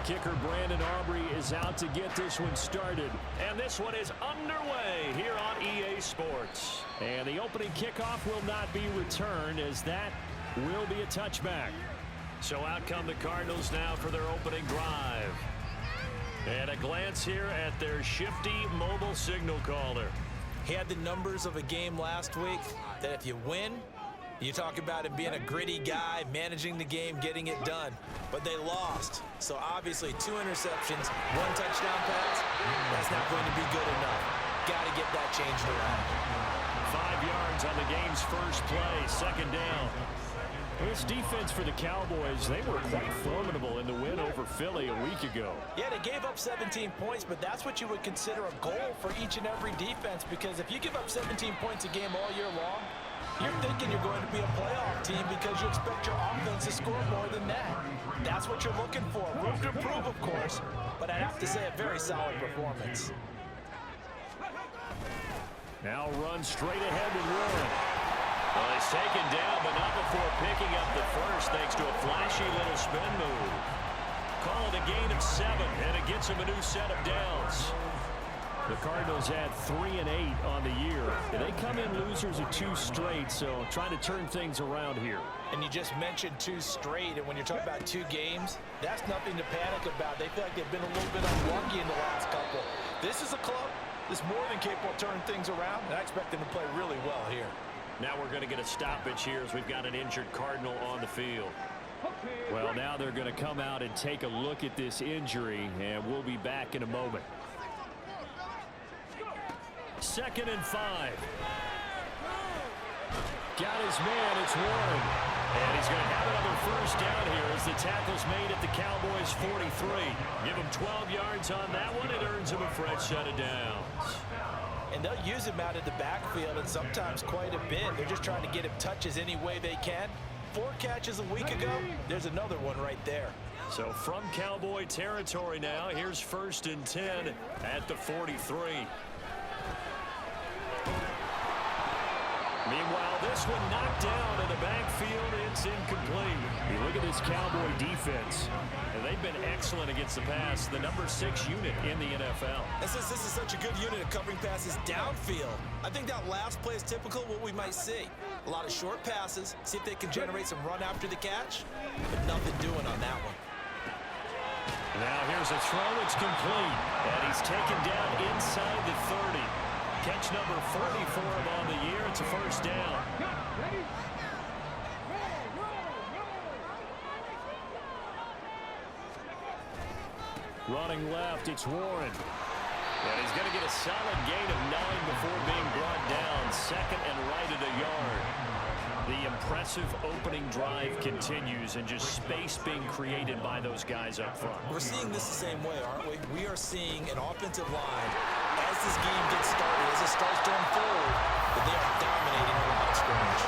kicker Brandon Aubrey is out to get this one started. And this one is underway here on EA Sports. And the opening kickoff will not be returned, as that will be a touchback. So out come the Cardinals now for their opening drive. And a glance here at their shifty mobile signal caller. He had the numbers of a game last week that if you win, you talk about him being a gritty guy, managing the game, getting it done. But they lost. So obviously 2 interceptions, 1 touchdown pass, that's not going to be good enough. Got to get that changed around. 5 yards on the game's first play, second down. This defense for the Cowboys, they were quite formidable in the win over Philly a week ago. Yeah, they gave up 17 points, but that's what you would consider a goal for each and every defense, because if you give up 17 points a game all year long, you're thinking you're going to be a playoff team because you expect your offense to score more than that. That's what you're looking for. Room to improve, of course, but I'd have to say a very solid performance. Now run straight ahead with Warren. Well, he's taken down, but not before picking up the first, thanks to a flashy little spin move. Call it a gain of 7, and it gets him a new set of downs. The Cardinals had 3 and 8 on the year. They come in losers of 2 straight, so trying to turn things around here. And you just mentioned 2 straight, and when you're talking about 2 games, that's nothing to panic about. They feel like they've been a little bit unlucky in the last couple. This is a club that's more than capable of turning things around, and I expect them to play really well here. Now we're going to get a stoppage here as we've got an injured Cardinal on the field. Well, now they're going to come out and take a look at this injury, and we'll be back in a moment. 2nd and 5. Got his man, it's Warren. And he's going to have another first down here as the tackle's made at the Cowboys' 43. Give him 12 yards on that one. It earns him a fresh set of downs. And they'll use him out of the backfield, and sometimes quite a bit. They're just trying to get him touches any way they can. 4 catches a week ago, there's another one right there. So from Cowboy territory now, here's 1st and 10 at the 43. Meanwhile, this one knocked down in the backfield. It's incomplete. You look at this Cowboy defense, and they've been excellent against the pass, the number 6 unit in the NFL. And since this is such a good unit of covering passes downfield, I think that last play is typical of what we might see. A lot of short passes, see if they can generate some run after the catch, but nothing doing on that one. Now here's a throw. It's complete, and he's taken down inside the 30. Catch number 40 for him on the year. It's a first down. Running left, it's Warren. And he's going to get a solid gain of 9 before being brought down. 2nd and right at a yard. The impressive opening drive continues, and just space being created by those guys up front. We're seeing this the same way, aren't we? We are seeing an offensive line as this game gets started, as it starts to unfold, but they are dominating the line of scrimmage.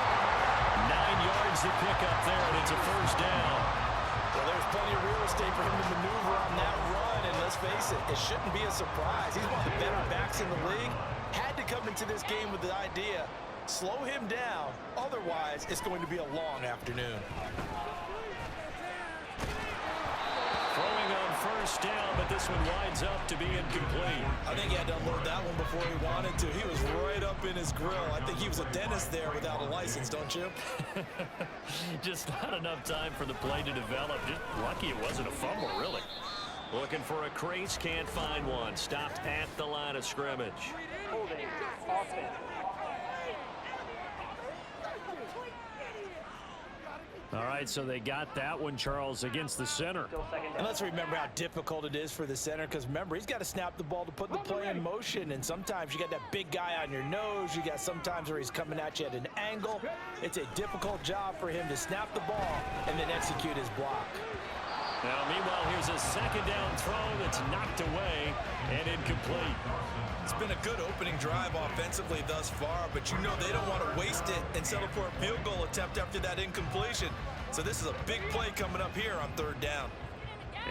9 yards to pick up there, and it's a first down. Well, there's plenty of real estate for him to maneuver on that run, and let's face it, it shouldn't be a surprise. He's one of the better backs in the league. Had to come into this game with the idea, slow him down, otherwise it's going to be a long afternoon. Throwing on first down, but this one winds up to be incomplete. I think he had to unload that one before he wanted to. He was right up in his grill. I think he was a dentist there without a license, don't you? Just not enough time for the play to develop. Just lucky it wasn't a fumble, really. Looking for a crease, can't find one. Stopped at the line of scrimmage. Holding offense. All right, so they got that one, Charles, against the center. And let's remember how difficult it is for the center, because remember, he's got to snap the ball to put the play in motion, and sometimes you got that big guy on your nose. You got sometimes where he's coming at you at an angle. It's a difficult job for him to snap the ball and then execute his block. Now, meanwhile, here's a 2nd down throw that's knocked away and incomplete. It's been a good opening drive offensively thus far, but you know they don't want to waste it and settle for a field goal attempt after that incompletion. So this is a big play coming up here on 3rd down.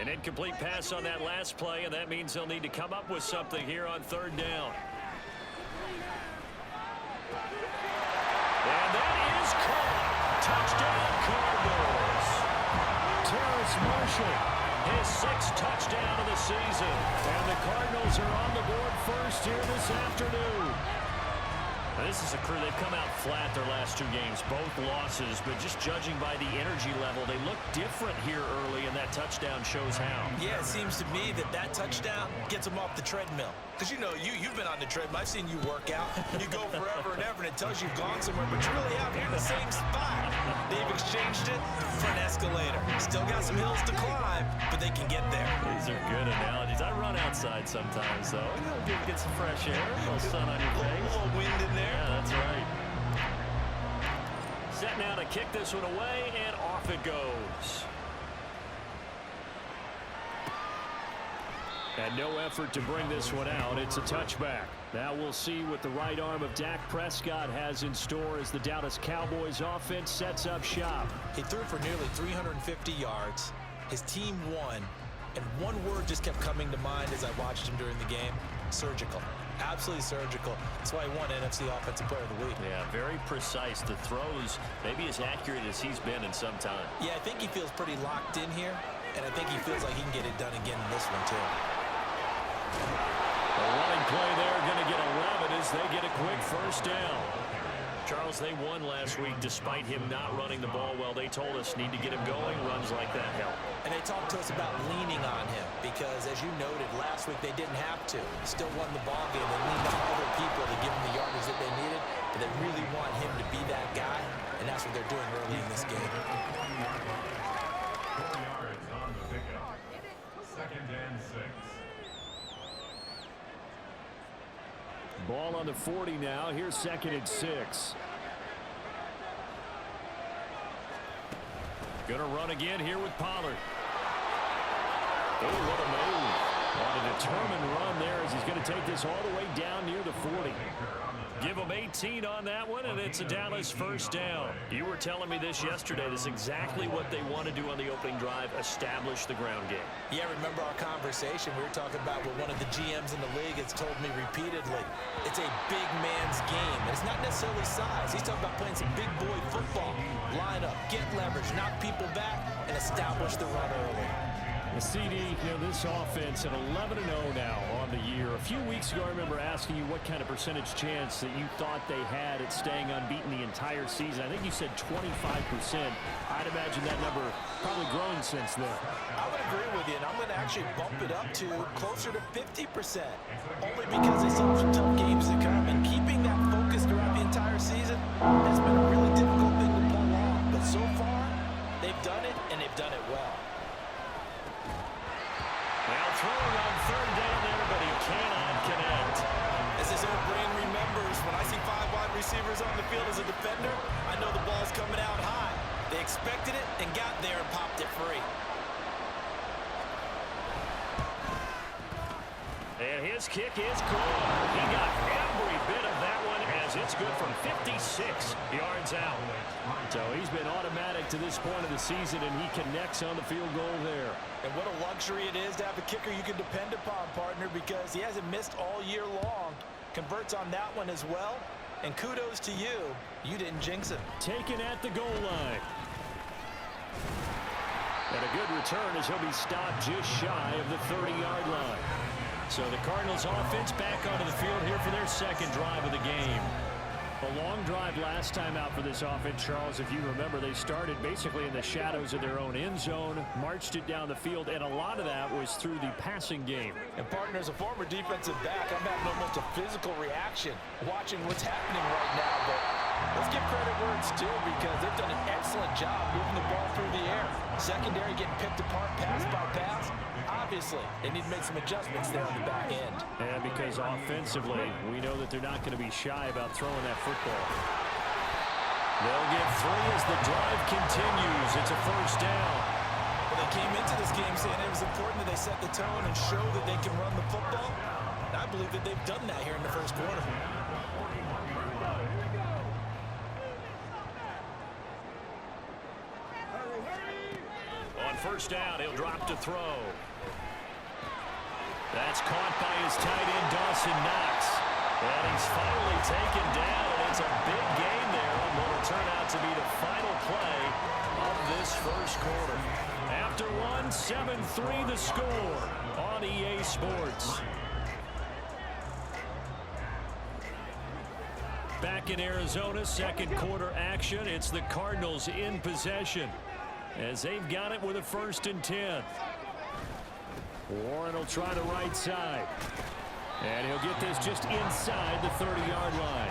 An incomplete pass on that last play, and that means they'll need to come up with something here on 3rd down. And that is caught. Touchdown, Cardinals. Terrace Marshall His 6th touchdown of the season. And the Cardinals are on the board first here this afternoon. Now, this is a crew. They've come out flat their last 2 games, both losses, but just judging by the energy level, they look different here early, and that touchdown shows how. Yeah, it seems to me that touchdown gets them off the treadmill. Because, you know, you've been on the treadmill. I've seen you work out. You go forever and ever, and it tells you you've gone somewhere, but you're really out here in the same spot. They've exchanged it for an escalator. Still got some hills to climb, but they can get there. These are good analogies. I run outside sometimes, though. You know, get some fresh air, a little sun on your face. A little wind in there. Yeah, that's right. Set now to kick this one away, and off it goes. And no effort to bring this one out. It's a touchback. Now we'll see what the right arm of Dak Prescott has in store as the Dallas Cowboys offense sets up shop. He threw for nearly 350 yards. His team won. And one word just kept coming to mind as I watched him during the game. Surgical. Absolutely surgical. That's why he won NFC Offensive Player of the Week. Yeah, very precise. The throws maybe as accurate as he's been in some time. Yeah, I think he feels pretty locked in here. And I think he feels like he can get it done again in this one, too. The running play there going to get 11 as they get a quick first down. Charles, they won last week despite him not running the ball well. They told us need to get him going. Runs like that help. And they talked to us about leaning on him because, as you noted, last week they didn't have to. Still won the ball game. They leaned on other people to give them the yardage that they needed, but they really want him to be that guy, and that's what they're doing early in this game. 4 yards on the pickup. 2nd and 6. Ball on the 40 now. Here's 2nd and 6. Gonna run again here with Pollard. Oh, what a move. On a determined run there as he's going to take this all the way down near the 40. Give him 18 on that one, and it's a Dallas first down. You were telling me this yesterday. This is exactly what they want to do on the opening drive, establish the ground game. Yeah, remember our conversation? We were talking about what one of the GMs in the league has told me repeatedly. It's a big man's game. And it's not necessarily size. He's talking about playing some big boy football. Line up, get leverage, knock people back, and establish the run early. The CD, you know, this offense at 11-0 now on the year. A few weeks ago, I remember asking you what kind of percentage chance that you thought they had at staying unbeaten the entire season. I think you said 25%. I'd imagine that number probably grown since then. I would agree with you, and I'm going to actually bump it up to closer to 50%. Only because they still have some tough games to come, and keeping that focus throughout the entire season has been a really difficult thing to pull off. But so far, they've done it, and they've done it well. Now throwing on 3rd down there, but he cannot connect. As his old brain remembers, when I see 5 wide receivers on the field as a defender, I know the ball's coming out high. They expected it and got there and popped it free. And his kick is good. He got every bit of that one as it's good from 56 yards out. So he's been automatic to this point of the season, and he connects on the field goal there. And what a luxury it is to have a kicker you can depend upon, partner, because he hasn't missed all year long. Converts on that one as well. And kudos to you. You didn't jinx him. Taken at the goal line. And a good return as he'll be stopped just shy of the 30-yard line. So the Cardinals offense back onto the field here for their 2nd drive of the game. A long drive last time out for this offense, Charles. If you remember, they started basically in the shadows of their own end zone, marched it down the field, and a lot of that was through the passing game. And partner, as a former defensive back, I'm having almost a physical reaction watching what's happening right now. But let's give credit where it's due because they've done an excellent job moving the ball through the air. Secondary getting picked apart pass by pass. Obviously, they need to make some adjustments there on the back end. And because offensively, we know that they're not going to be shy about throwing that football. They'll get 3 as the drive continues. It's a first down. Well, they came into this game saying it was important that they set the tone and show that they can run the football. And I believe that they've done that here in the first quarter. On first down, he'll drop to throw. That's caught by his tight end, Dawson Knox. And he's finally taken down, and it's a big gain there on what will turn out to be the final play of this first quarter. After one, one, 7-3 the score on EA Sports. Back in Arizona, second quarter action. It's the Cardinals in possession as they've got it with a 1st and 10. Warren will try the right side. And he'll get this just inside the 30-yard line.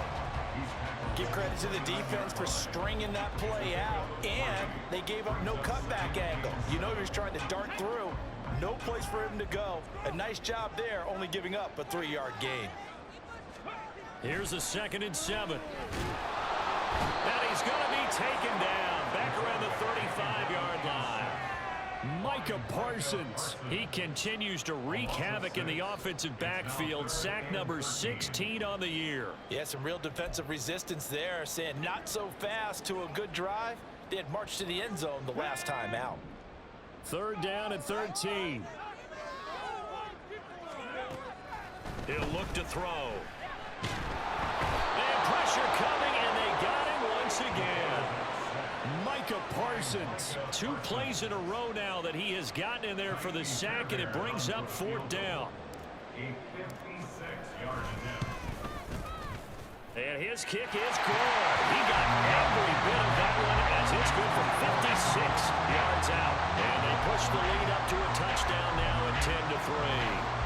Give credit to the defense for stringing that play out, and they gave up no cutback angle. You know he was trying to dart through. No place for him to go. A nice job there, only giving up a 3-yard gain. Here's a 2nd and 7. And he's going to be taken down back around the 35-yard line. Micah Parsons, he continues to wreak havoc in the offensive backfield. Sack number 16 on the year. Yeah, some real defensive resistance there, saying not so fast to a good drive. They had marched to the end zone the last time out. 3rd down and 13. He'll look to throw. And pressure coming, and they got him once again. Micah Parsons, 2 plays in a row now that he has gotten in there for the sack, and it brings up 4th down. And his kick is good. He got every bit of that one as it's good from 56 yards out. And they push the lead up to a touchdown now at 10-3.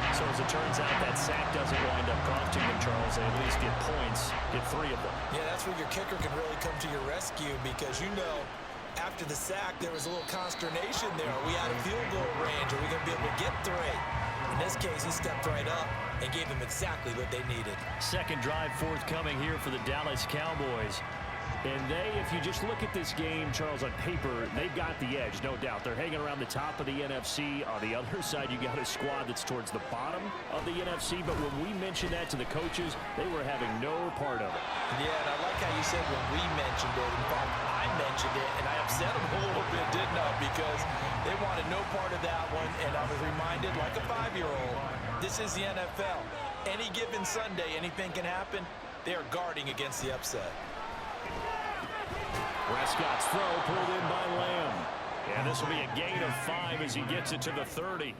So as it turns out, that sack doesn't wind up costing them, Charles. They at least get points, get 3 of them. Yeah, that's where your kicker can really come to your rescue, because you know after the sack there was a little consternation there. Are we out of field goal range? Are we going to be able to get 3? In this case, he stepped right up and gave them exactly what they needed. Second drive forthcoming here for the Dallas Cowboys. And they, if you just look at this game, Charles, on paper, they've got the edge, no doubt. They're hanging around the top of the NFC. On the other side, you got a squad that's towards the bottom of the NFC. But when we mentioned that to the coaches, they were having no part of it. Yeah, and I like how you said when we mentioned it. In fact, I mentioned it, and I upset them a little bit, didn't I? Because they wanted no part of that one. And I was reminded, like a 5-year-old, this is the NFL. Any given Sunday, anything can happen. They are guarding against the upset. Prescott's throw pulled in by Lamb. And this will be a gain of 5 as he gets it to the 30.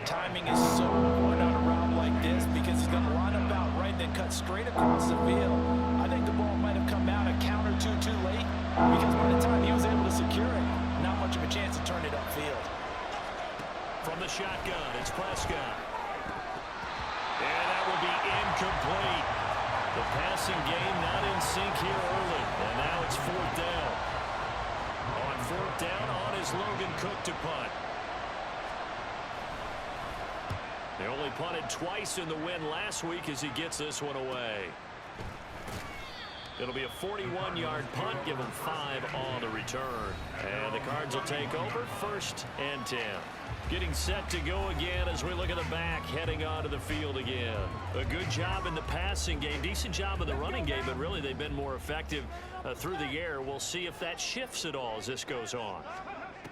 Timing is so important on a route like this, because he's going to line up out right, then cut straight across the field. I think the ball might have come out a count or two too late, because by the time he was able to secure it, not much of a chance to turn it upfield. From the shotgun, it's Prescott. And that will be incomplete. The passing game not in sync here early. And now it's 4th down. On 4th down, on is Logan Cook to punt. They only punted twice in the win last week as he gets this one away. It'll be a 41-yard punt, give him 5 on the return. And the Cards will take over, 1st and 10. Getting set to go again as we look at the back, heading onto the field again. A good job in the passing game, decent job in the running game, but really they've been more effective through the air. We'll see if that shifts at all as this goes on.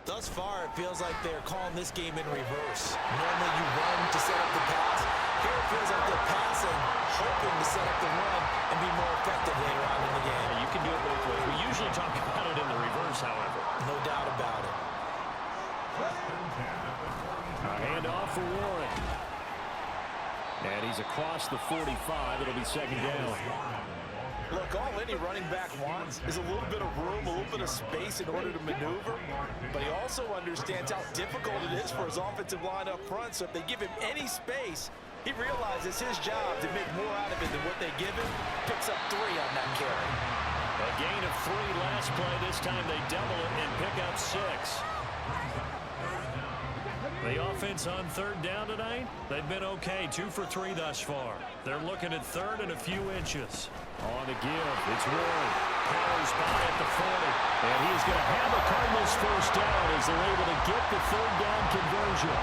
Thus far, it feels like they're calling this game in reverse. Normally you run to set up the pass. Here it feels like they're passing, hoping to set up the run and be more effective later on in the game. You can do it both ways. We usually talk about it in the reverse, however. No doubt about it. A handoff for Warren. And he's across the 45. It'll be 2nd down. Look, all any running back wants is a little bit of room, a little bit of space in order to maneuver. But he also understands how difficult it is for his offensive line up front. So if they give him any space, he realizes his job to make more out of it than what they give him. Picks up 3 on that carry. A gain of 3 last play. This time they double it and pick up 6. The offense on 3rd down tonight, they've been okay. 2 for 3 thus far. They're looking at 3rd and a few inches. On the give, it's Warren. Powers by at the 40. And he's going to have the Cardinals 1st down as they're able to get the 3rd down conversion.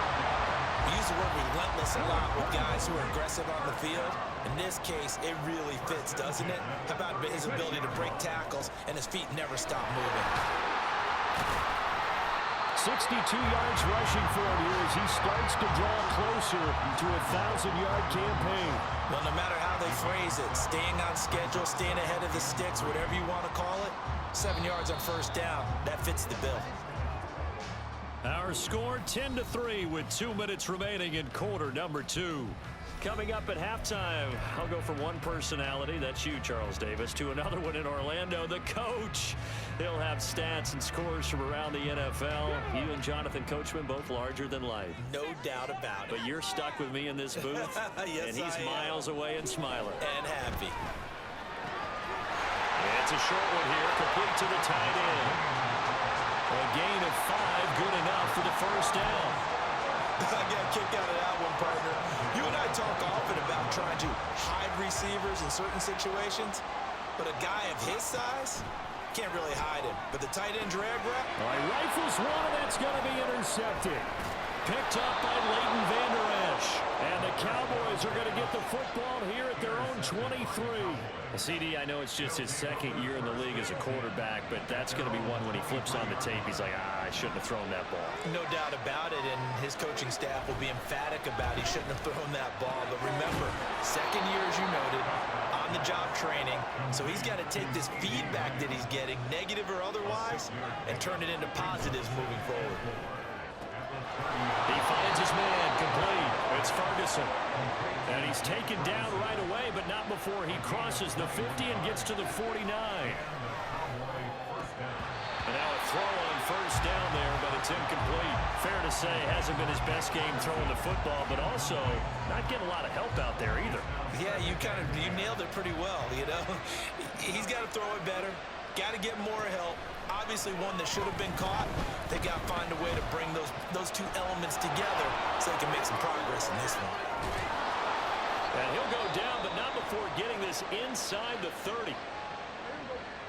We use the word relentless a lot with guys who are aggressive on the field. In this case, it really fits, doesn't it? How about his ability to break tackles and his feet never stop moving? 62 yards rushing for him here as he starts to draw closer to a 1,000-yard campaign. Well, no matter how they phrase it, staying on schedule, staying ahead of the sticks, whatever you want to call it, 7 yards on 1st down, that fits the bill. Our score 10-3 with 2 minutes remaining in quarter number 2. Coming up at halftime, I'll go from one personality, that's you, Charles Davis, to another one in Orlando, the coach. He'll have stats and scores from around the NFL. You and Jonathan Coachman both larger than life. No doubt about it. But you're stuck with me in this booth, yes, and he's miles away and smiling. And happy. It's a short one here, complete to the tight end. A gain of 5, good enough for the first down. I got a kick out of that one, partner. You and I talk often about trying to hide receivers in certain situations, but a guy of his size can't really hide him. But the tight end drag route. All right, rifles one, and that's going to be intercepted. Picked up by Leighton Vander Esch. And the Cowboys are going to get the football here at their own 23. Well, CD, I know it's just his second year in the league as a quarterback, but that's going to be one when he flips on the tape. He's like, I shouldn't have thrown that ball. No doubt about it, and his coaching staff will be emphatic about he shouldn't have thrown that ball. But remember, second year, as you noted, on-the-job training, so he's got to take this feedback that he's getting, negative or otherwise, and turn it into positives moving forward. He finds his man, complete. It's Ferguson. And he's taken down right away, but not before he crosses the 50 and gets to the 49. And now a throw on first down there, but it's incomplete. Fair to say, hasn't been his best game throwing the football, but also not getting a lot of help out there either. Yeah, you nailed it pretty well, you know. He's got to throw it better. Got to get more help. Obviously one that should have been caught. They got to find a way to bring those two elements together so they can make some progress in this one. And he'll go down, but not before getting this inside the 30.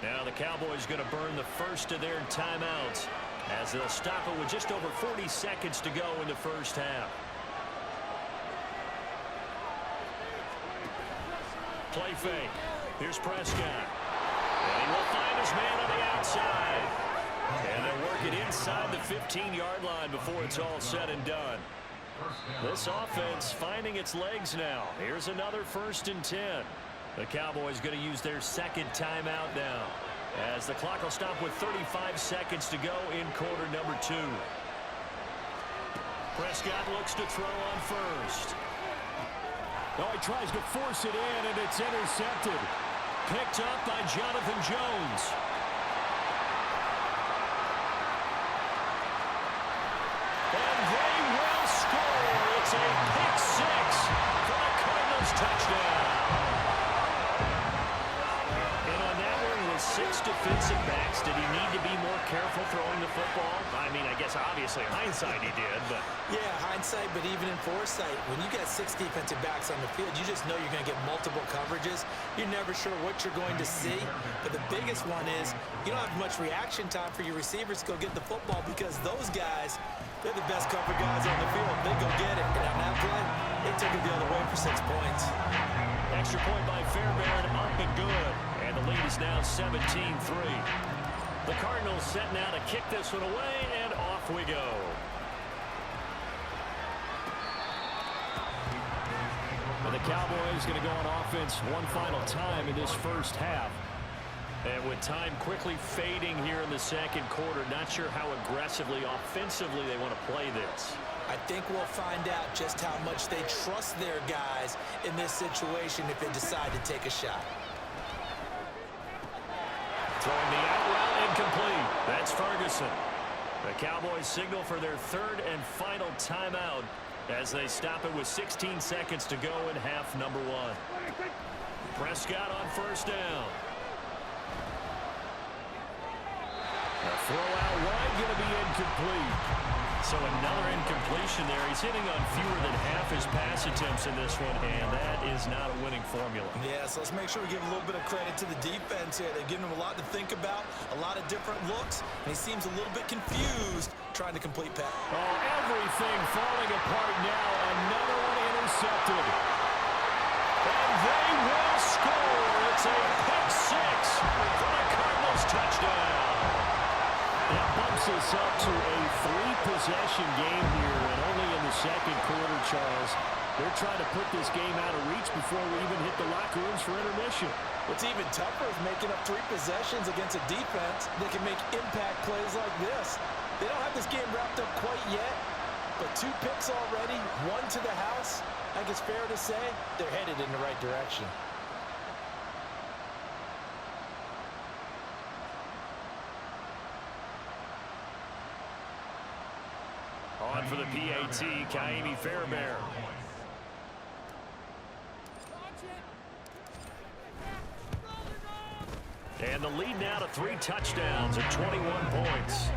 Now the Cowboys going to burn the first of their timeouts as they'll stop it with just over 40 seconds to go in the first half. Play fake. Here's Prescott. And he will find his man on the outside. And they'll work it inside the 15-yard line before it's all said and done. This offense finding its legs now. Here's another 1st and 10. The Cowboys going to use their second timeout now, as the clock will stop with 35 seconds to go in quarter number 2. Prescott looks to throw on first. Oh, he tries to force it in, and it's intercepted. Picked up by Jonathan Jones. And they will score. It's a pick 6 for the Cardinals touchdown. And on that one, with 6 defensive backs, did he need to be more careful throwing the football? I mean, I guess obviously in hindsight he did, but... Yeah, hindsight, but even in foresight, when you got 6 defensive backs on the field, you just know you're going to get multiple coverages. You're never sure what you're going to see. But the biggest one is you don't have much reaction time for your receivers to go get the football, because those guys, they're the best cover guys on the field. They go get it. And on that play, they took it the other way for 6 points. Extra point by Fairbairn, up and good. And the lead is now 17-3. The Cardinals set now to kick this one away, and off we go. And the Cowboys going to go on offense one final time in this first half. And with time quickly fading here in the second quarter, not sure how aggressively, offensively they want to play this. I think we'll find out just how much they trust their guys in this situation if they decide to take a shot. Throwing the out route, incomplete. That's Ferguson. The Cowboys signal for their 3rd and final timeout as they stop it with 16 seconds to go in half number 1. Prescott on first down. A throw out wide, going to be incomplete. So another incompletion there. He's hitting on fewer than half his pass attempts in this one, and that is not a winning formula. Yeah, so let's make sure we give a little bit of credit to the defense here. They've given him a lot to think about, a lot of different looks, and he seems a little bit confused trying to complete pass. Oh, everything falling apart now. Another one intercepted. And they will score. It's a pick 6 for the Cardinals touchdown. That bumps us up to a 3-possession game here, and only in the second quarter, Charles. They're trying to put this game out of reach before we even hit the locker rooms for intermission. What's even tougher is making up 3 possessions against a defense that can make impact plays like this. They don't have this game wrapped up quite yet, but 2 picks already, 1 to the house. I think it's fair to say they're headed in the right direction. On for the PAT, Kaimi Fairbairn. And the lead now to 3 touchdowns and 21 points.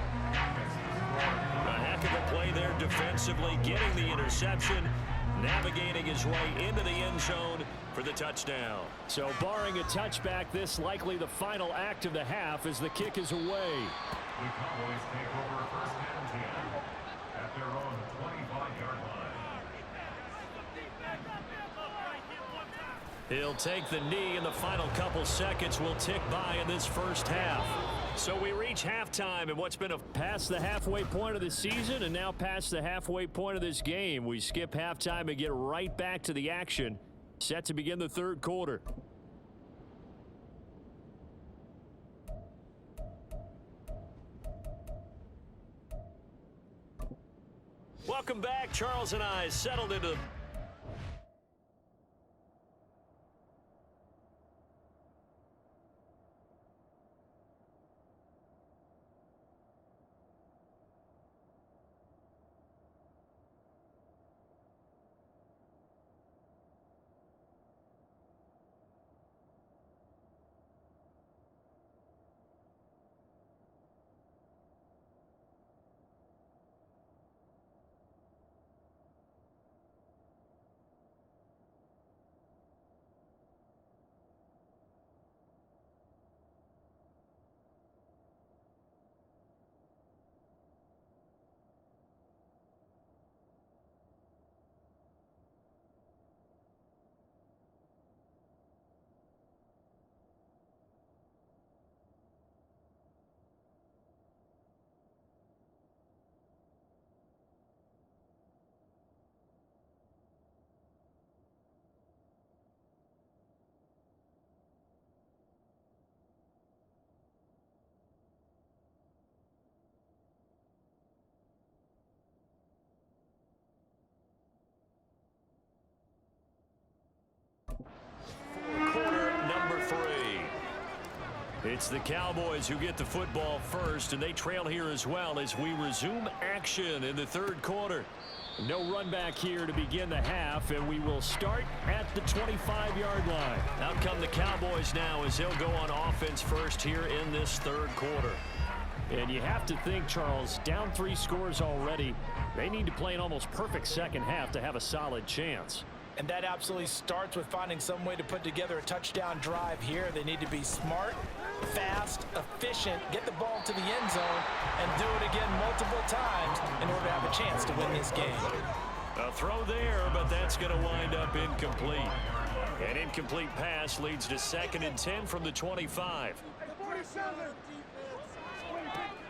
A heck of a play there defensively, getting the interception, navigating his way into the end zone for the touchdown. So barring a touchback, this likely the final act of the half as the kick is away. The Cowboys take over first and 10 at their own 25-yard line. He'll take the knee, and the final couple seconds will tick by in this first half. So we reach halftime and what's been past the halfway point of the season and now past the halfway point of this game. We skip halftime and get right back to the action. Set to begin the third quarter. Welcome back. Charles and I settled into quarter number 3. It's the Cowboys who get the football first, and they trail here as well as we resume action in the third quarter. No run back here to begin the half, and we will start at the 25-yard line. Out come the Cowboys now as they'll go on offense first here in this third quarter. And you have to think, Charles, down 3 scores already. They need to play an almost perfect second half to have a solid chance. And that absolutely starts with finding some way to put together a touchdown drive here. They need to be smart, fast, efficient, get the ball to the end zone, and do it again multiple times in order to have a chance to win this game. A throw there, but that's going to wind up incomplete. An incomplete pass leads to 2nd and 10 from the 25.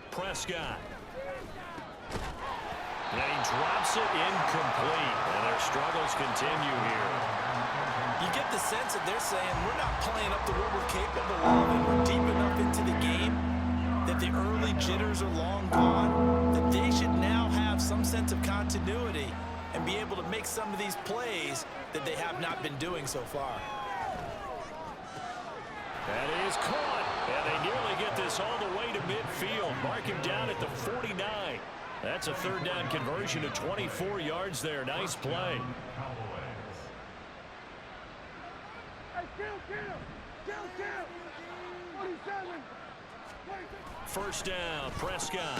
Prescott. And he drops it incomplete, and their struggles continue here. You get the sense that they're saying, we're not playing up to what we're capable of, and we're deep enough into the game that the early jitters are long gone, that they should now have some sense of continuity and be able to make some of these plays that they have not been doing so far. That is caught, and they nearly get this all the way to midfield. Mark him down at the 49. That's a third down conversion to 24 yards there. Nice play. First down, Prescott.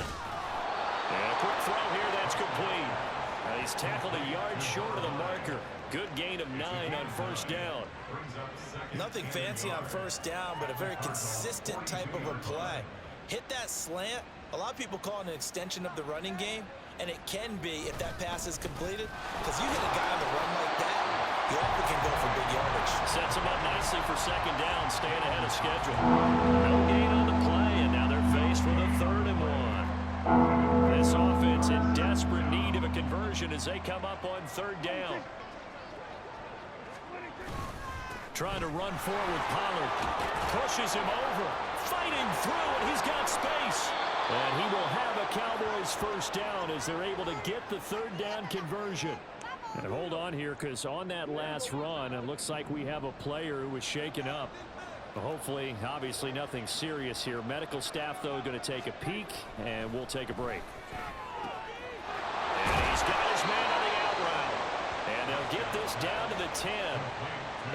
And a quick throw here, that's complete. He's tackled a yard short of the marker. Good gain of 9 on first down. Nothing fancy on first down, but a very consistent type of a play. Hit that slant. A lot of people call it an extension of the running game, and it can be if that pass is completed, because you hit a guy on the run like that, he often can go for big yardage. Sets him up nicely for second down, staying ahead of schedule. No gain on the play, and now they're faced with a 3rd and 1. This offense in desperate need of a conversion as they come up on 3rd down. Trying to run forward, Pollard pushes him over, fighting through, and he's got space. And he will have a Cowboys first down as they're able to get the third down conversion. And hold on here, because on that last run, it looks like we have a player who was shaken up. Hopefully, obviously nothing serious here. Medical staff, though, going to take a peek, and we'll take a break. And he's got his man on the out route. And they'll get this down to the 10.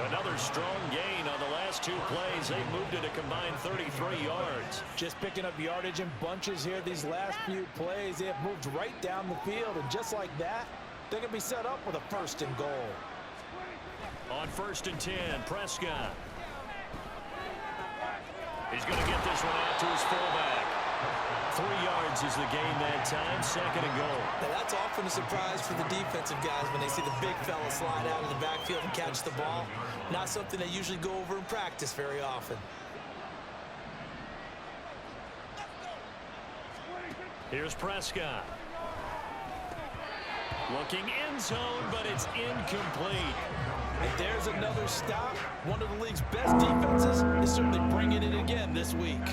Another strong gain on the last two plays. They've moved it a combined 33 yards. Just picking up yardage in bunches here these last few plays. They have moved right down the field, and just like that, they're going to be set up with a first and goal. On 1st and 10, Prescott. He's going to get this one out to his fullback. 3 yards is the gain that time, 2nd and goal. Now that's often a surprise for the defensive guys when they see the big fella slide out of the backfield and catch the ball. Not something they usually go over in practice very often. Here's Prescott. Looking end zone, but it's incomplete. And there's another stop. One of the league's best defenses is certainly bringing it again this week.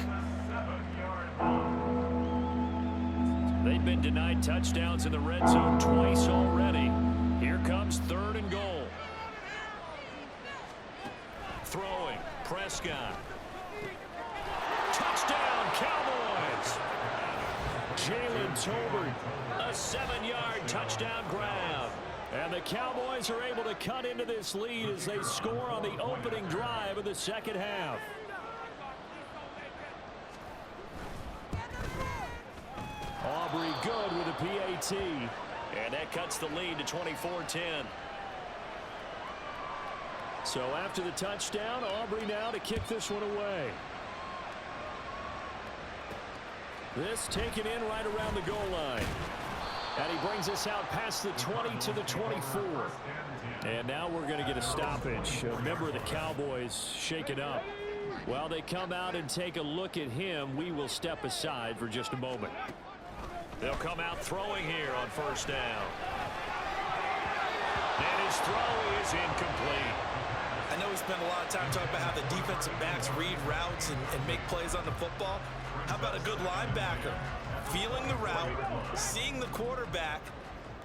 They've been denied touchdowns in the red zone twice already. Here comes 3rd and goal. Throwing, Prescott. Touchdown, Cowboys! Jalen Tolbert, a 7-yard touchdown grab. And the Cowboys are able to cut into this lead as they score on the opening drive of the second half. Aubrey good with a PAT. And that cuts the lead to 24-10. So after the touchdown, Aubrey now to kick this one away. This taken in right around the goal line. And he brings us out past the 20 to the 24. And now we're going to get a stoppage. A member of the Cowboys shaken up. While they come out and take a look at him, we will step aside for just a moment. They'll come out throwing here on 1st down. And his throw is incomplete. I know we spent a lot of time talking about how the defensive backs read routes and make plays on the football. How about a good linebacker? Feeling the route, seeing the quarterback,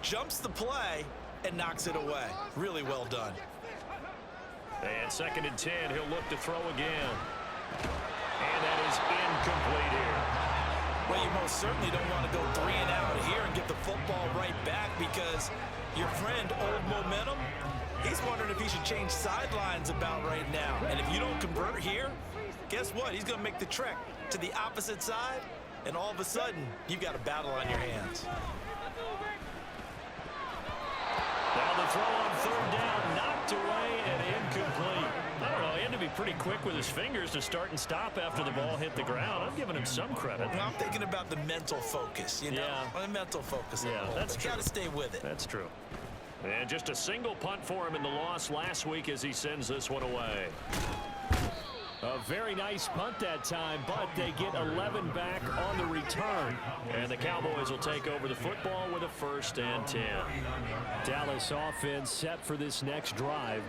jumps the play, and knocks it away. Really well done. And 2nd and 10, he'll look to throw again. And that is incomplete here. Well, you most certainly don't want to go 3 and out here and get the football right back, because your friend, Old Momentum, he's wondering if he should change sidelines about right now. And if you don't convert here, guess what? He's going to make the trek to the opposite side, and all of a sudden, you've got a battle on your hands. Now the throw on 3rd down, knocked away and incomplete. I don't know, he had to be pretty quick with his fingers to start and stop after the ball hit the ground. I'm giving him some credit. Well, I'm thinking about the mental focus, you know? Yeah. The mental focus. Yeah, that's true. Got to stay with it. That's true. And just a single punt for him in the loss last week as he sends this one away. A very nice punt that time, but they get 11 back on the return. And the Cowboys will take over the football with a 1st and 10. Dallas offense set for this next drive.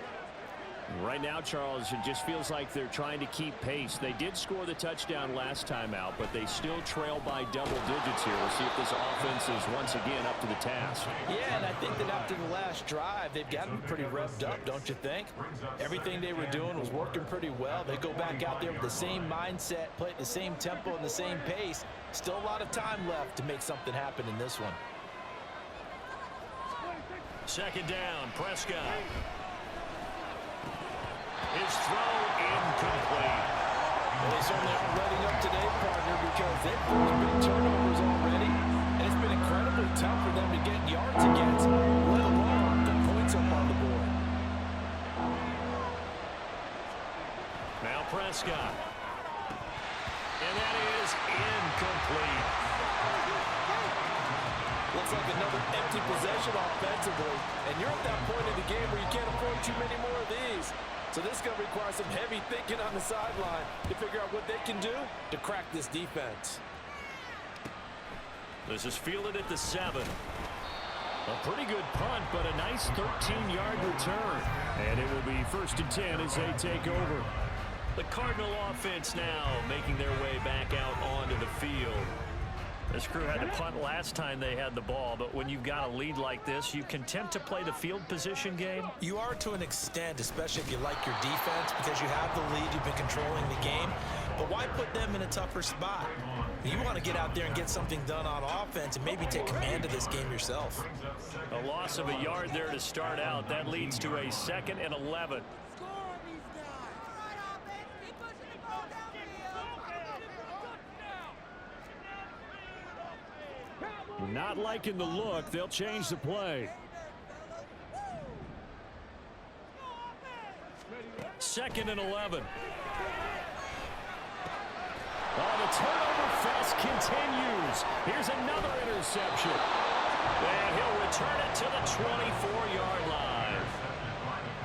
Right now, Charles, it just feels like they're trying to keep pace. They did score the touchdown last time out, but they still trail by double digits here. We'll see if this offense is once again up to the task. Yeah, and I think that after the last drive, they've gotten pretty revved up, don't you think? Everything they were doing was working pretty well. They go back out there with the same mindset, play at the same tempo and the same pace. Still a lot of time left to make something happen in this one. 2nd down, Prescott. His throw incomplete. Well, they certainly aren't letting up today, partner, because they've forced big turnovers already, and it's been incredibly tough for them to get yards against, let alone put points up on the board. Now Prescott. And that is incomplete. Looks like another empty possession offensively, and you're at that point in the game where you can't afford too many more of these. So this is going to require some heavy thinking on the sideline to figure out what they can do to crack this defense. This is fielded at the 7. A pretty good punt, but a nice 13-yard return. And it will be 1st and 10 as they take over. The Cardinal offense now making their way back out onto the field. This crew had to punt last time they had the ball, but when you've got a lead like this, you content to play the field position game? You are to an extent, especially if you like your defense, because you have the lead, you've been controlling the game. But why put them in a tougher spot? You want to get out there and get something done on offense and maybe take command of this game yourself. A loss of a yard there to start out. That leads to a 2nd and 11. Not liking the look. They'll change the play. 2nd and 11. Oh, the turnover fest continues. Here's another interception. And he'll return it to the 24-yard line.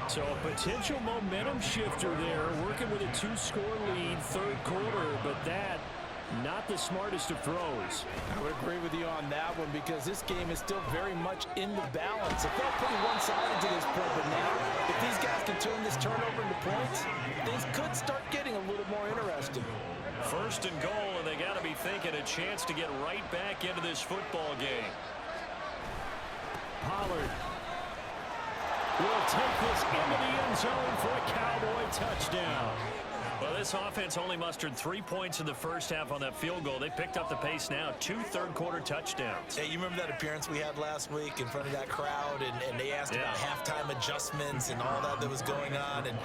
So a potential momentum shifter there, working with a 2-score lead, third quarter, but that not the smartest of throws. I would agree with you on that one because this game is still very much in the balance. It felt pretty one-sided to this point, but now if these guys can turn this turnover into points, things could start getting a little more interesting. 1st and goal, and they got to be thinking a chance to get right back into this football game. Pollard will take this into the end zone for a Cowboy touchdown. Well, this offense only mustered 3 points in the first half on that field goal. They picked up the pace now. 2 third-quarter touchdowns. Hey, you remember that appearance we had last week in front of that crowd, and they asked about halftime adjustments and all that was going on, and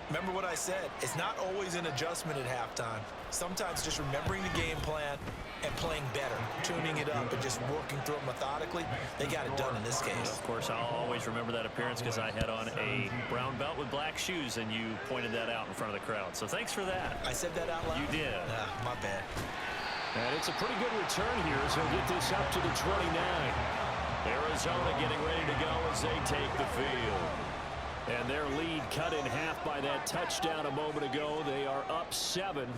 remember what I said. It's not always an adjustment at halftime. Sometimes just remembering the game plan and playing better, tuning it up and just working through it methodically. They got it done in this case. Of course, I'll always remember that appearance because I had on a brown belt with black shoes, and you pointed that out in front of the crowd. So thanks for that. I said that out loud? You did. My bad. And it's a pretty good return here as he'll get this up to the 29. Arizona getting ready to go as they take the field. And their lead cut in half by that touchdown a moment ago. They are up 7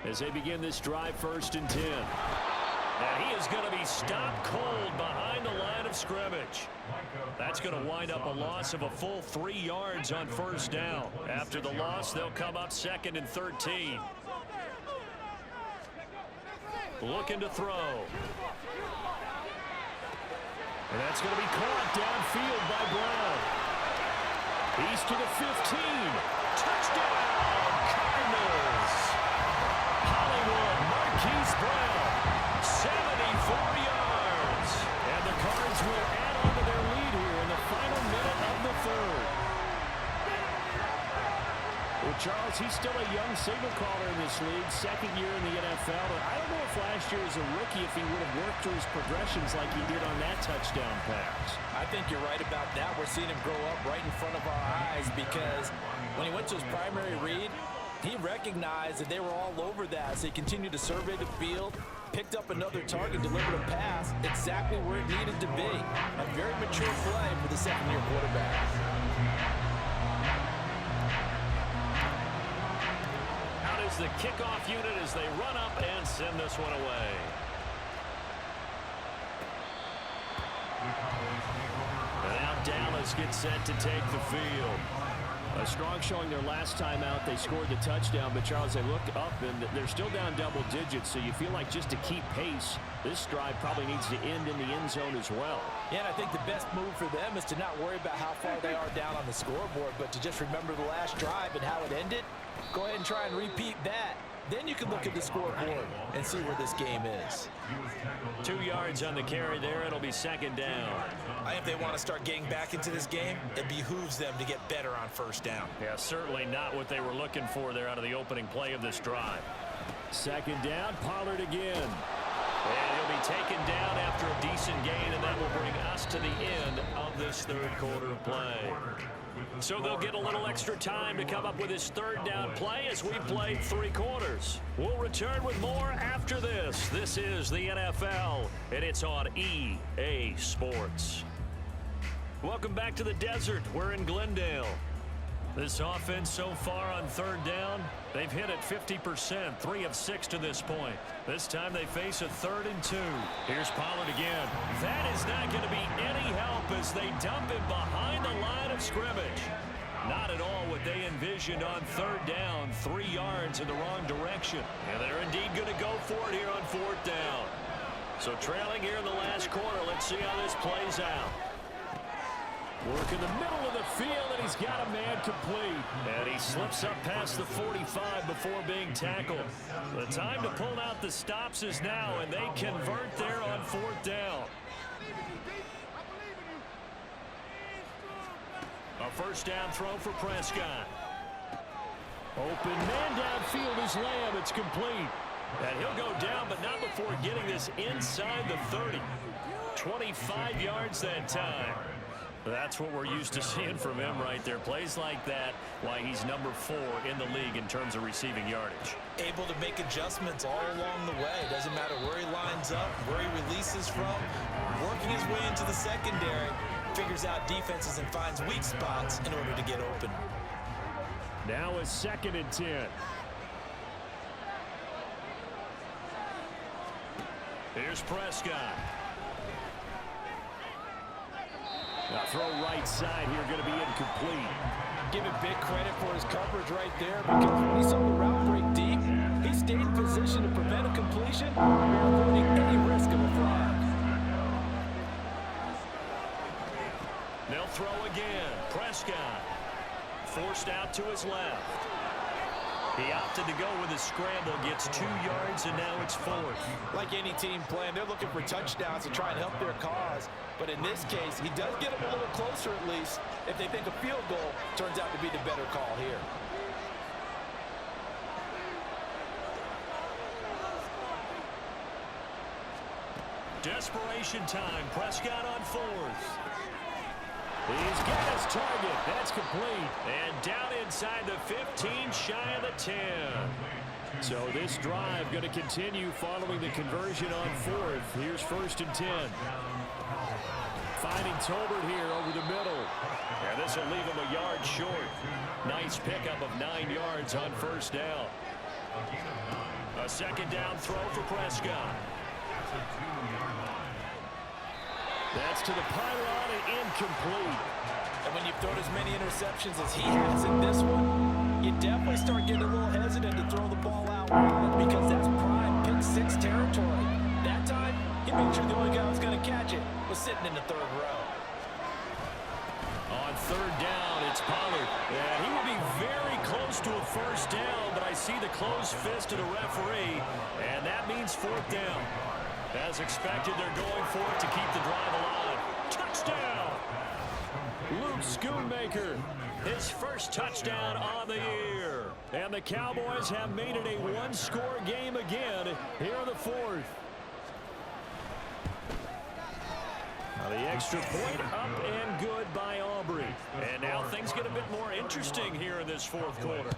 as they begin this drive, 1st and 10. And he is going to be stopped cold behind the line of scrimmage. That's going to wind up a loss of a full 3 yards on 1st down. After the loss, they'll come up 2nd and 13. Looking to throw. And that's going to be caught downfield by Brown. He's to the 15. Touchdown, Cardinals. Hollywood, Marquise Brown, 74 yards. And the Cards will add on to their lead here in the final minute of the 3rd. Well, Charles, he's still a young signal caller in this league, 2nd year in the NFL. But I don't know if last year as a rookie, if he would have worked through his progressions like he did on that touchdown pass. I think you're right about that. We're seeing him grow up right in front of our eyes because when he went to his primary read, he recognized that they were all over that. So he continued to survey the field, picked up another target, delivered a pass exactly where it needed to be. A very mature play for the 2nd-year quarterback. Out is the kickoff unit as they run up and send this one away. And now Dallas gets set to take the field. A strong showing their last time out. They scored the touchdown, but Charles, they look up and they're still down double digits, so you feel like just to keep pace, this drive probably needs to end in the end zone as well. Yeah, and I think the best move for them is to not worry about how far they are down on the scoreboard, but to just remember the last drive and how it ended. Go ahead and try and repeat that. Then you can look at the scoreboard and see where this game is. 2 yards on the carry there. It'll be 2nd down. I think if they want to start getting back into this game, it behooves them to get better on 1st down. Yeah, certainly not what they were looking for there out of the opening play of this drive. 2nd down, Pollard again. And he'll be taken down after a decent gain, and that will bring us to the end of this 3rd quarter play. So they'll get a little extra time to come up with his 3rd down play as we played 3 quarters. We'll return with more after this. This is the NFL, and it's on EA Sports. Welcome back to the desert. We're in Glendale. This offense so far on 3rd down, they've hit it 50%, 3 of 6 to this point. This time they face a 3rd and 2. Here's Pollard again. That is not going to be any help as they dump him behind the line of scrimmage. Not at all what they envisioned on 3rd down, 3 yards in the wrong direction. And they're indeed going to go for it here on 4th down. So trailing here in the last quarter. Let's see how this plays out. Work in the middle of the field, and he's got a man complete. And he slips up past the 45 before being tackled. The time to pull out the stops is now, and they convert there on 4th down. A first down throw for Prescott. Open man downfield is Lamb. It's complete. And he'll go down, but not before getting this inside the 30. 25 yards that time. That's what we're used to seeing from him right there. Plays like that, why he's number 4 in the league in terms of receiving yardage. Able to make adjustments all along the way. Doesn't matter where he lines up, where he releases from. Working his way into the secondary, figures out defenses and finds weak spots in order to get open. Now a 2nd and 10. Here's Prescott. Now throw right side here, going to be incomplete. Give him big credit for his coverage right there, because when he saw the route break deep, he stayed in position to prevent a completion while avoiding any risk of a flag. They'll throw again. Prescott forced out to his left. He opted to go with a scramble, gets 2 yards, and now it's 4th. Like any team playing, they're looking for touchdowns to try and help their cause. But in this case, he does get them a little closer at least if they think a field goal turns out to be the better call here. Desperation time. Prescott on 4th. He's got his target. That's complete. And down inside the 15, shy of the 10. So this drive going to continue following the conversion on 4th. Here's 1st and 10. Finding Tolbert here over the middle. And this will leave him a yard short. Nice pickup of 9 yards on 1st down. A 2nd down throw for Prescott. That's to the pylon and incomplete. And when you've thrown as many interceptions as he has in this one, you definitely start getting a little hesitant to throw the ball out wide, because that's prime pick 6 territory. That time, he made sure the only guy who was going to catch it was sitting in the 3rd row. On 3rd down, it's Pollard. And he will be very close to a 1st down, but I see the closed fist of the referee, and that means 4th down. As expected, they're going for it to keep the drive alive. Touchdown! Luke Schoonmaker, his first touchdown on the year. And the Cowboys have made it a 1-score game again here in the 4th. Now the extra point up and good by Aubrey. And now things get a bit more interesting here in this 4th quarter.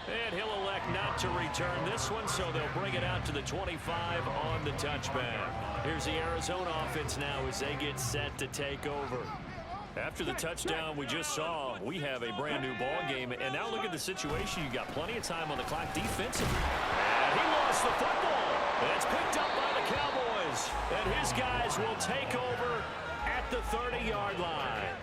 And he'll elect not to return this one, so they'll bring it out to the 25 on the touchback. Here's the Arizona offense now as they get set to take over. After the touchdown we just saw, we have a brand new ball game. And now look at the situation. You got plenty of time on the clock defensively. And he lost the football. And it's picked up by the Cowboys. And his guys will take over at the 30-yard line.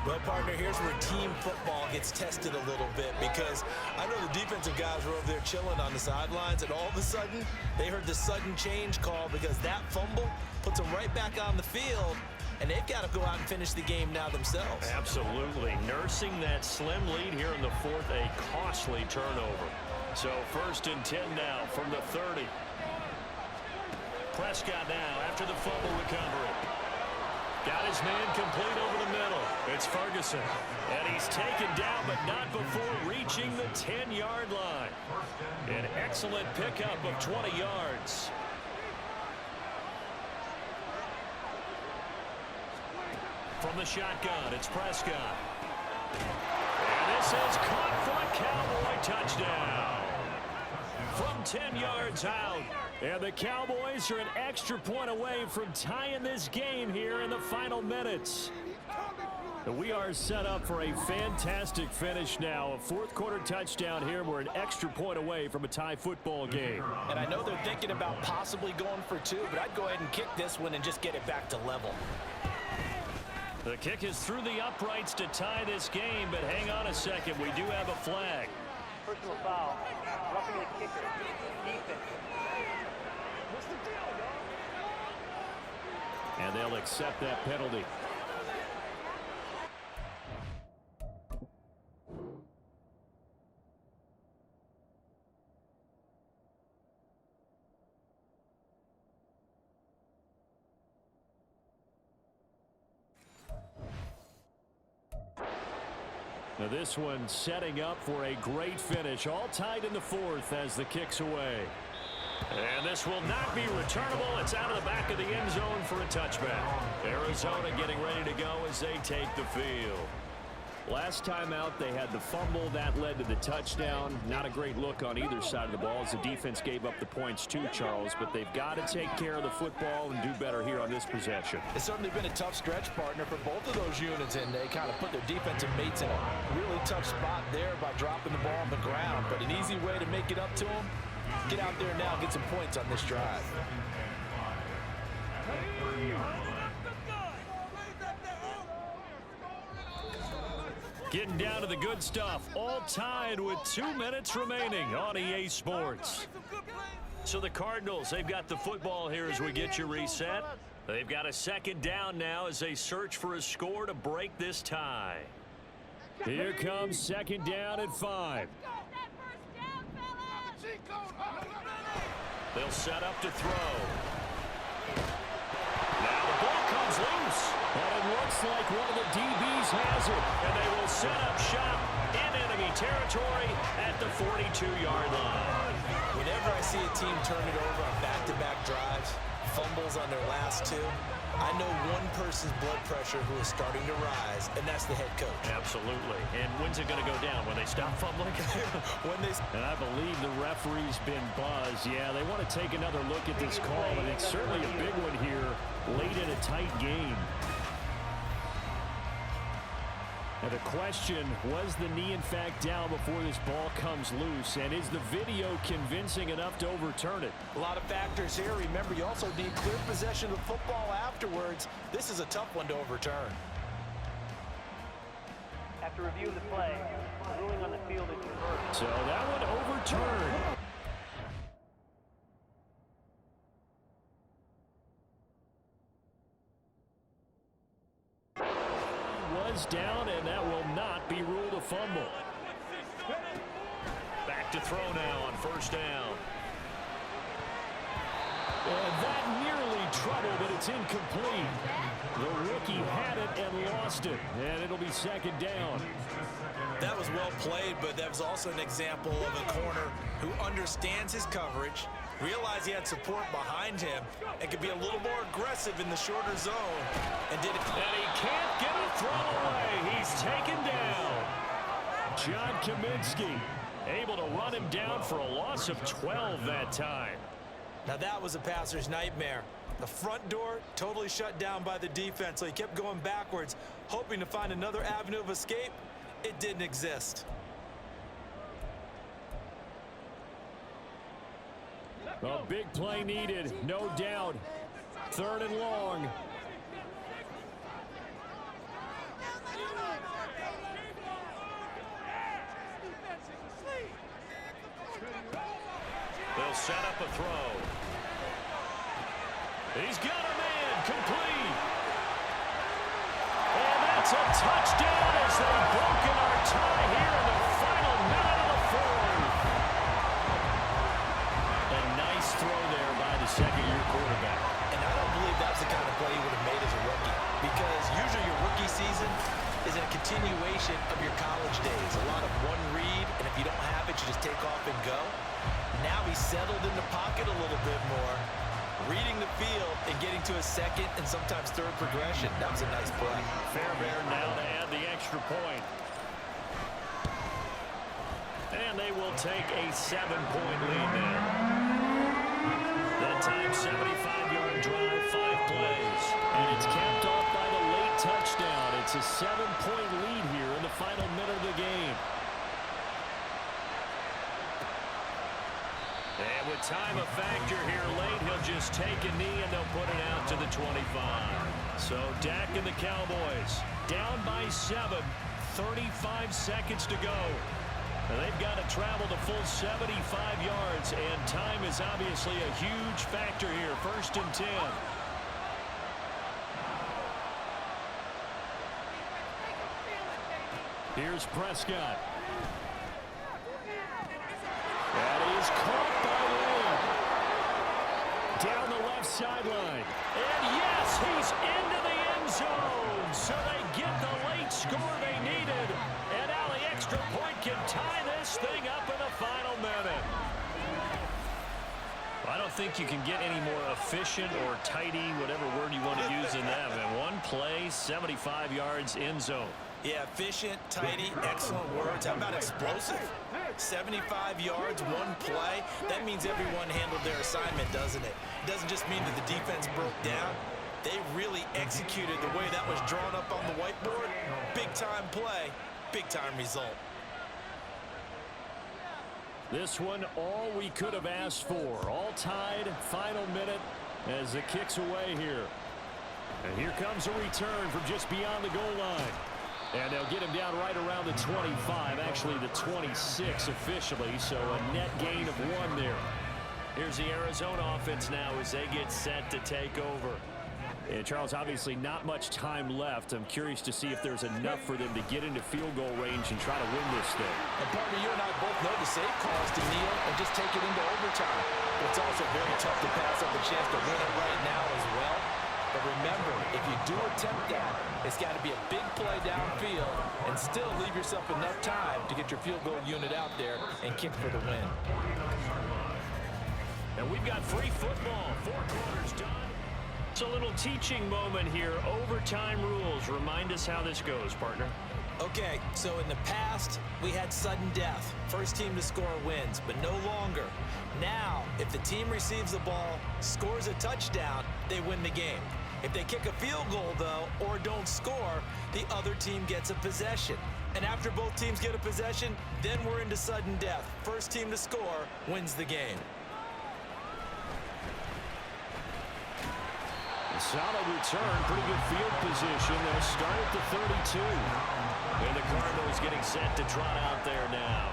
Well, partner, here's where team football gets tested a little bit, because I know the defensive guys were over there chilling on the sidelines, and all of a sudden, they heard the sudden change call, because that fumble puts them right back on the field, and they've got to go out and finish the game now themselves. Absolutely. Nursing that slim lead here in the 4th, a costly turnover. So 1st and 10 now from the 30. Prescott now after the fumble recovery. Got his man complete over the middle. It's Ferguson. And he's taken down, but not before reaching the 10-yard line. An excellent pickup of 20 yards. From the shotgun, it's Prescott. And this is caught for a Cowboy touchdown. From 10 yards out. And the Cowboys are an extra point away from tying this game here in the final minutes. We are set up for a fantastic finish now. A 4th quarter touchdown here. We're an extra point away from a tie football game. And I know they're thinking about possibly going for 2, but I'd go ahead and kick this one and just get it back to level. The kick is through the uprights to tie this game, but hang on a second. We do have a flag. Personal foul. Roughing the kicker. Defense. What's the deal, dog? And they'll accept that penalty. Now this one setting up for a great finish. All tied in the fourth as the kick's away. And this will not be returnable. It's out of the back of the end zone for a touchback. Arizona getting ready to go as they take the field. Last time out, they had the fumble. That led to the touchdown. Not a great look on either side of the ball as the defense gave up the points too, Charles. But they've got to take care of the football and do better here on this possession. It's certainly been a tough stretch, partner, for both of those units, and they kind of put their defensive mates in a really tough spot there by dropping the ball on the ground. But an easy way to make it up to them, get out there now, get some points on this drive. Getting down to the good stuff. All tied with 2 minutes remaining on EA Sports. So the Cardinals, they've got the football here as we get you reset. They've got a second down now as they search for a score to break this tie. Here comes second down at 5. They'll set up to throw. Now the ball comes loose. And it looks like one of the DBs has it. And they will set up shop in enemy territory at the 42-yard line. Whenever I see a team turn it over on back-to-back drives, fumbles on their last two, I know one person's blood pressure who is starting to rise, and that's the head coach. Absolutely. And when's it going to go down? When they stop fumbling? And I believe the referee's been buzzed. Yeah, they want to take another look at this call, and it's certainly a big one here late in a tight game. Now the question, was the knee in fact down before this ball comes loose? And is the video convincing enough to overturn it? A lot of factors here. Remember, you also need clear possession of the football afterwards. This is a tough one to overturn. After reviewing the play, the ruling on the field is reversed. So that one overturned. Down, and that will not be ruled a fumble. Back to throw now on first down. And that nearly trouble, but it's incomplete. The rookie had it and lost it, and it'll be second down. That was well played, but that was also an example of a corner who understands his coverage, realized he had support behind him, and could be a little more aggressive in the shorter zone. And did it. And he can't get a throw away. He's taken down. John Kaminsky able to run him down for a loss of 12 that time. Now that was a passer's nightmare. The front door totally shut down by the defense, so he kept going backwards, hoping to find another avenue of escape. It didn't exist. A big play needed, no doubt. Third and long. They'll set up a throw. He's got a man, complete. And that's a touchdown as they've broken our tie here in the final minute of the fourth. A nice throw there by the second-year quarterback. And I don't believe that's the kind of play he would have made as a rookie, because usually your rookie season is a continuation of your college days. A lot of one read, and if you don't have it, you just take off and go. Now he's settled in the pocket a little bit more, reading the field and getting to a second and sometimes third progression. That was a nice play. Fairbairn now to add the extra point. And they will take a 7-point lead now. That time, 75-yard drive, 5 plays. And it's capped off by the late touchdown. It's a 7-point lead here in the final minute of the game. And with time a factor here late, he'll just take a knee and they'll put it out to the 25. So Dak and the Cowboys down by 7, 35 seconds to go. And they've got to travel the full 75 yards, and time is obviously a huge factor here. 1st and 10. Here's Prescott. That is caught by Lee. Down the left sideline. And yes, he's into the end zone. So they get the late score they needed. And now the extra point can tie this thing up in the final minute. I don't think you can get any more efficient or tidy, whatever word you want to use in that. And one play, 75 yards, end zone. Yeah, efficient, tidy, excellent words. How about explosive? 75 yards, one play. That means everyone handled their assignment, doesn't it? It doesn't just mean that the defense broke down. They really executed the way that was drawn up on the whiteboard. Big-time play, big-time result. This one, all we could have asked for. All tied, final minute as it kicks away here. And here comes a return from just beyond the goal line. And they'll get him down right around the 25, actually the 26 officially, so a net gain of 1 there. Here's the Arizona offense now as they get set to take over. And Charles, obviously not much time left. I'm curious to see if there's enough for them to get into field goal range and try to win this thing. And partner, you and I both know the save calls to kneel and just take it into overtime. But it's also very tough to pass up a chance to win it right now as well. But remember, if you do attempt that, it's got to be a big play downfield and still leave yourself enough time to get your field goal unit out there and kick for the win. And we've got free football. 4 quarters done. It's a little teaching moment here. Overtime rules. Remind us how this goes, partner. Okay, so in the past, we had sudden death. First team to score wins, but no longer. Now, if the team receives the ball, scores a touchdown, they win the game. If they kick a field goal, though, or don't score, the other team gets a possession. And after both teams get a possession, then we're into sudden death. First team to score wins the game. A solid return, pretty good field position. They'll start at the 32. And the Cardinals getting set to trot out there now.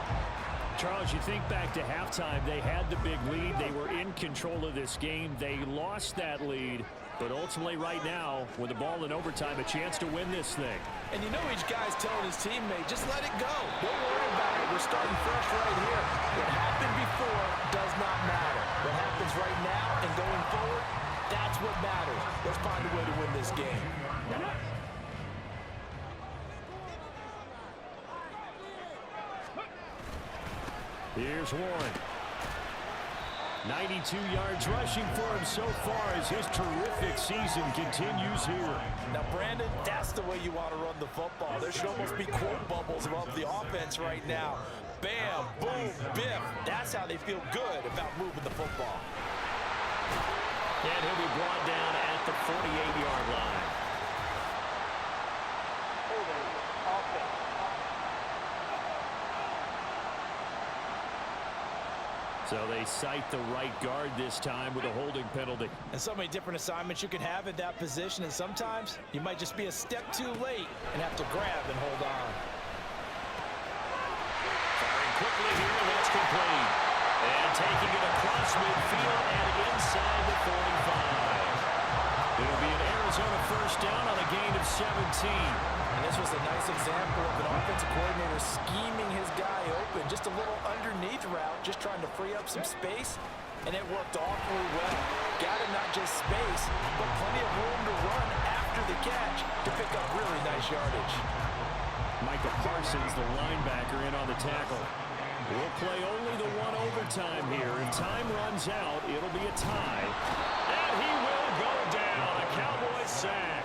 Charles, you think back to halftime, they had the big lead. They were in control of this game. They lost that lead. But ultimately right now, with the ball in overtime, a chance to win this thing. And you know each guy's telling his teammate, just let it go. Don't worry about it. We're starting fresh right here. What happened before does not matter. What happens right now and going forward, that's what matters. Let's find a way to win this game. Here's Warren. 92 yards rushing for him so far as his terrific season continues here. Now, Brandon, that's the way you want to run the football. There should almost be quote bubbles above the offense right now. Bam, boom, biff. That's how they feel good about moving the football. And he'll be brought down at the 48-yard line. So they cite the right guard this time with a holding penalty. And so many different assignments you can have at that position, and sometimes you might just be a step too late and have to grab and hold on. Firing quickly here, and that's complete. And taking it across midfield and inside the 45. It'll be an Arizona first down on a gain of 17. And this was a nice example of an offensive coordinator scheming his guy open. Just a little underneath route, just trying to free up some space, and it worked awfully well. Got him not just space, but plenty of room to run after the catch to pick up really nice yardage. Micah Parsons, the linebacker, in on the tackle. We'll play only the one overtime here. If time runs out, it'll be a tie. And he will go down. A Cowboys sack.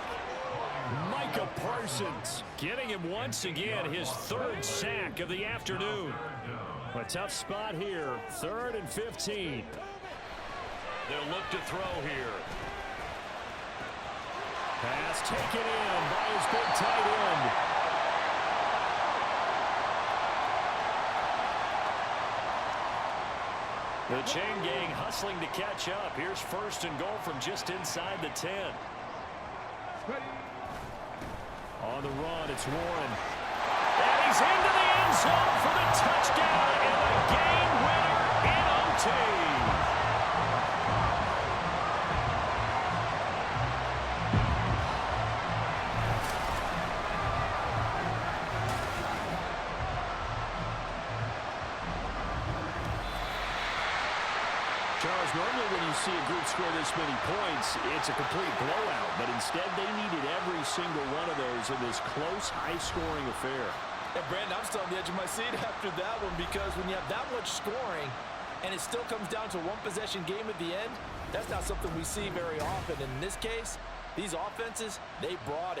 Micah Parsons getting him once again, his 3rd sack of the afternoon. A tough spot here, 3rd and 15. They'll look to throw here. Pass taken in by his big tight end. The chain gang hustling to catch up. Here's 1st and goal from just inside the 10. On the run, it's Warren. And he's into the end zone for the touchdown and the game winner in OT. Charles, normally when you see a group score this many points, it's a complete blowout. But instead, they needed every single one of those in this close, high-scoring affair. And, Brandon, I'm still on the edge of my seat after that one because when you have that much scoring and it still comes down to one-possession game at the end, that's not something we see very often. In this case, these offenses, they brought it.